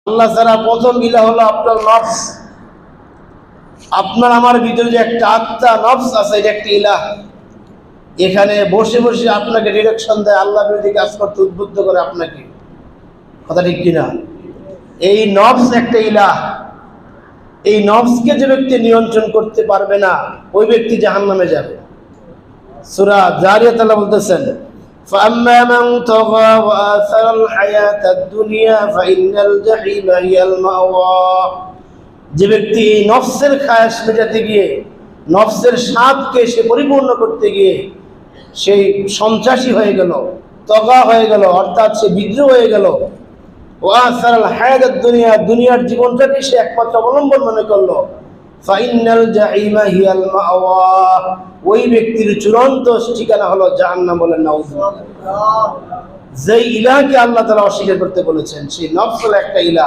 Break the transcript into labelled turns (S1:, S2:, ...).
S1: আল্লাহ ছাড়া প্রথম ইলাহ হলো আপনার নফস। আপনার আমার ভিতরে যে একটা আত্মা নফস আছে, এটা একটা ইলাহ। এখানে বসে বসে আপনাকে ডিরেকশন দেয়, আল্লাহ বিরোধী কাজ করতে উদ্বুদ্ধ করে আপনাকে। কথা ঠিক কিনা? এই নফস একটা ইলাহ। এই নফসকে যে ব্যক্তি নিয়ন্ত্রণ করতে পারবে না, ওই ব্যক্তি জাহান্নামে যাবে। সূরা জারিয়াত আল্লাহ বলতেছেন, فَأَمَّا مَنْ طَغَى وَآثَرَ الْحَيَاةَ الدُّنْيَا فَإِنَّ الْجَحِيمَ هِيَ الْمَأْوَى। যে ব্যক্তি নফসের খায়েশ মেটাতে গিয়ে, নফসের স্বাদকে সে পরিপূর্ণ করতে গিয়ে সেই সন্ত্রাসী হয়ে গেল, তগা হয়ে গেল, অর্থাৎ সে বিদ্রোহ হয়ে গেল। ওয়াসারাল হায়াতুদ দুনিয়া, দুনিয়ার জীবনটাকে সে একমাত্র অবলম্বন মনে করলো। ফাইনাল জাহিমা হিয়াল মাওয়া, ওই ব্যক্তির চূড়ান্ত ঠিকানা হলো জাহান্নাম। বলেন নাউযুবিল্লাহ। যেই ইলাহকে আল্লাহ তাআলা অস্বীকার করতে বলেছেন, সেই নফস হলো একটা ইলাহ।